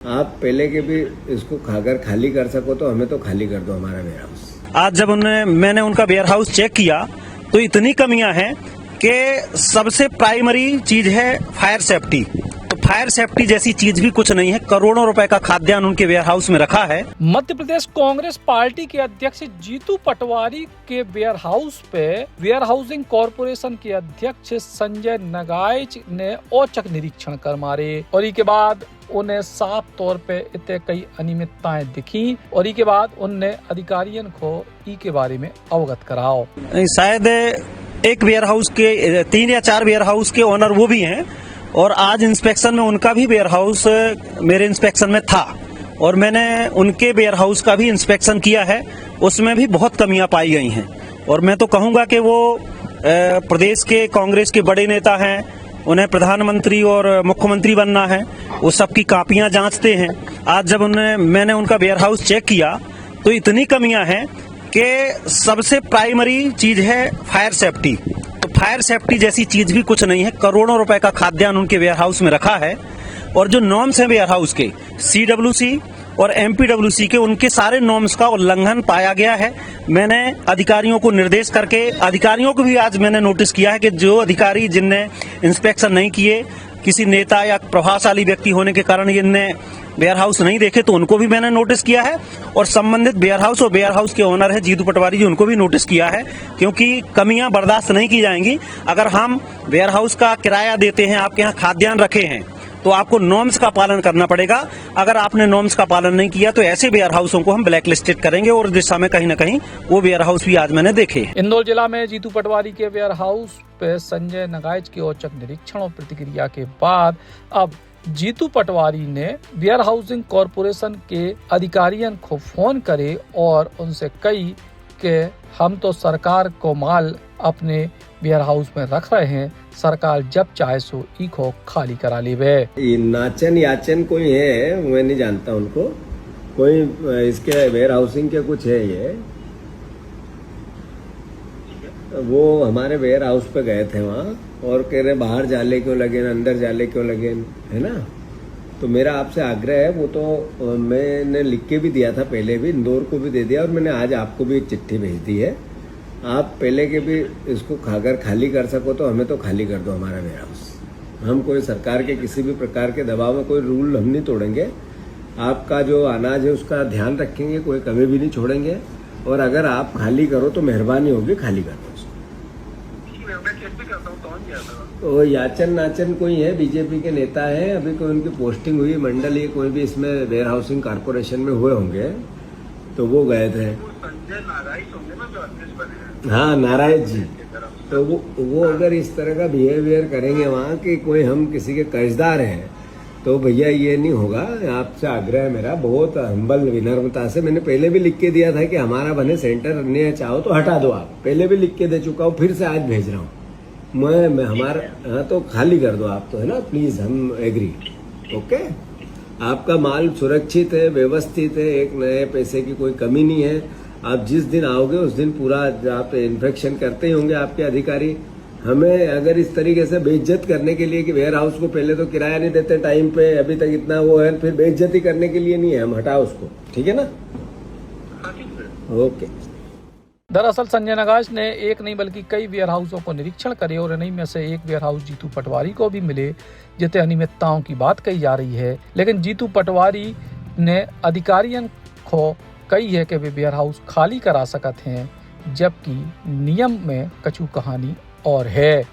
आप पहले के भी इसको खाकर खाली कर सको तो हमें तो खाली कर दो हमारा वेयर हाउस। आज जब मैंने उनका वेयर हाउस चेक किया तो इतनी कमियां हैं कि सबसे प्राइमरी चीज है फायर सेफ्टी। तो फायर सेफ्टी जैसी चीज भी कुछ नहीं है। करोड़ों रुपए का खाद्यान्न उनके वेयर हाउस में रखा है। मध्य प्रदेश कांग्रेस पार्टी के अध्यक्ष जीतू पटवारी के वेयर हाउस पे वेयर हाउसिंग कॉरपोरेशन के अध्यक्ष संजय नगाइच ने औचक निरीक्षण कर मारे और इसके बाद उन्हें साफ तौर पे इतने कई अनियमितताएं दिखी और इसके बाद उनने अधिकारियों को ई के बारे में अवगत कराओ। शायद एक वेयर हाउस के 3 या 4 वेयर हाउस के ओनर वो भी हैं और आज इंस्पेक्शन में उनका भी वेयर हाउस मेरे इंस्पेक्शन में था और मैंने उनके वेयर हाउस का भी इंस्पेक्शन किया है। उसमें भी बहुत कमियां पाई गई हैं और मैं तो कहूंगा कि वो प्रदेश के कांग्रेस के बड़े नेता हैं, उन्हें प्रधानमंत्री और मुख्यमंत्री बनना है, वो सबकी कापियां जांचते हैं। आज जब मैंने उनका वेयर हाउस चेक किया तो इतनी कमियां हैं कि सबसे प्राइमरी चीज है फायर सेफ्टी। तो फायर सेफ्टी जैसी चीज भी कुछ नहीं है। करोड़ों रुपए का खाद्यान्न उनके वेयर हाउस में रखा है और जो नॉर्म्स हैं वेयर हाउस के CWC और MPWC के, उनके सारे नॉर्म्स का उल्लंघन पाया गया है। मैंने अधिकारियों को निर्देश करके अधिकारियों को भी आज मैंने नोटिस किया है कि जो अधिकारी जिनने इंस्पेक्शन नहीं किए, किसी नेता या प्रभावशाली व्यक्ति होने के कारण इनने वेयर हाउस नहीं देखे, तो उनको भी मैंने नोटिस किया है और संबंधित वेयर हाउस और वेयर हाउस के ओनर है जीतू पटवारी जी, उनको भी नोटिस किया है क्योंकि कमियां बर्दाश्त नहीं की जाएंगी। अगर हम वेयर हाउस का किराया देते हैं, आपके यहाँ खाद्यान्न रखे हैं, तो आपको नॉर्म्स का पालन करना पड़ेगा। अगर आपने नॉर्म्स का पालन नहीं किया तो ऐसे वेयर हाउसों को हम ब्लैक लिस्टेड करेंगे और दिशा में कहीं न कहीं वो वेयर हाउस भी आज मैंने देखे। इंदौर जिला में जीतू पटवारी के वेयर हाउस पे संजय नगाइच के औचक निरीक्षण और प्रतिक्रिया के बाद अब जीतू पटवारी ने वेयर हाउसिंग कॉरपोरेशन के अधिकारियों को फोन करे और उनसे कही कि हम तो सरकार को माल अपने वेयर हाउस में रख रहे हैं, सरकार जब चाहे सो इको खाली करा लेवे। ये नाचन याचन कोई है, मैं नहीं जानता उनको, कोई इसके वेयर हाउसिंग के कुछ है। ये वो हमारे वेयर हाउस पे गए थे वहाँ और कह रहे बाहर जाले क्यों लगे, अंदर जाले क्यों लगे, है ना। तो मेरा आपसे आग्रह है, वो तो मैंने लिख के भी दिया था पहले भी, इंदौर को भी दे दिया और मैंने आज आपको भी एक चिट्ठी भेज दी है। आप पहले के भी इसको खाकर खाली कर सको तो हमें तो खाली कर दो हमारा वेयर हाउस। हम कोई सरकार के किसी भी प्रकार के दबाव में कोई रूल हम नहीं तोड़ेंगे। आपका जो अनाज है उसका ध्यान रखेंगे, कोई कमी भी नहीं छोड़ेंगे और अगर आप खाली करो तो मेहरबानी होगी, खाली कर दो। तो याचन नाचन कोई है, बीजेपी के नेता है, अभी कोई उनकी पोस्टिंग हुई मंडल ही कोई भी इसमें वेयर हाउसिंग कारपोरेशन में हुए होंगे तो वो गए थे। हाँ, नारायण जी। तो वो अगर इस तरह का बिहेवियर करेंगे वहाँ कि कोई हम किसी के कर्जदार हैं तो भैया ये नहीं होगा। आपसे आग्रह है मेरा, बहुत हम्बल विनम्रता से। मैंने पहले भी लिख के दिया था कि हमारा बने सेंटर, अन्य चाहो तो हटा दो। आप पहले भी लिख के दे चुका हूँ, फिर से आज भेज रहा हूँ मैं हमारा। हाँ, तो खाली कर दो आप, तो है ना, प्लीज, हम एग्री। ओके, आपका माल सुरक्षित है, व्यवस्थित है, एक नए पैसे की कोई कमी नहीं है। आप जिस दिन आओगे उस दिन पूरा आप इन्फेक्शन करते ही होंगे आपके अधिकारी। हमें अगर इस तरीके से बेइज्जत करने के लिए कि वेयर हाउस को पहले तो किराया नहीं देते टाइम पे, अभी तक इतना वो है, फिर बेइज्जती करने के लिए नहीं है, हम हटाओ उसको, ठीक है ना। ओके। दरअसल संजय नगाइच ने एक नहीं बल्कि कई वेयर हाउसों को निरीक्षण करे और इन्हीं में से एक वेयर हाउस जीतू पटवारी को भी मिले जिते अनियमितताओं की बात कही जा रही है। लेकिन जीतू पटवारी ने अधिकारियों को कही है कि वे वेयर हाउस खाली करा सकते हैं, जबकि नियम में कछु कहानी और है।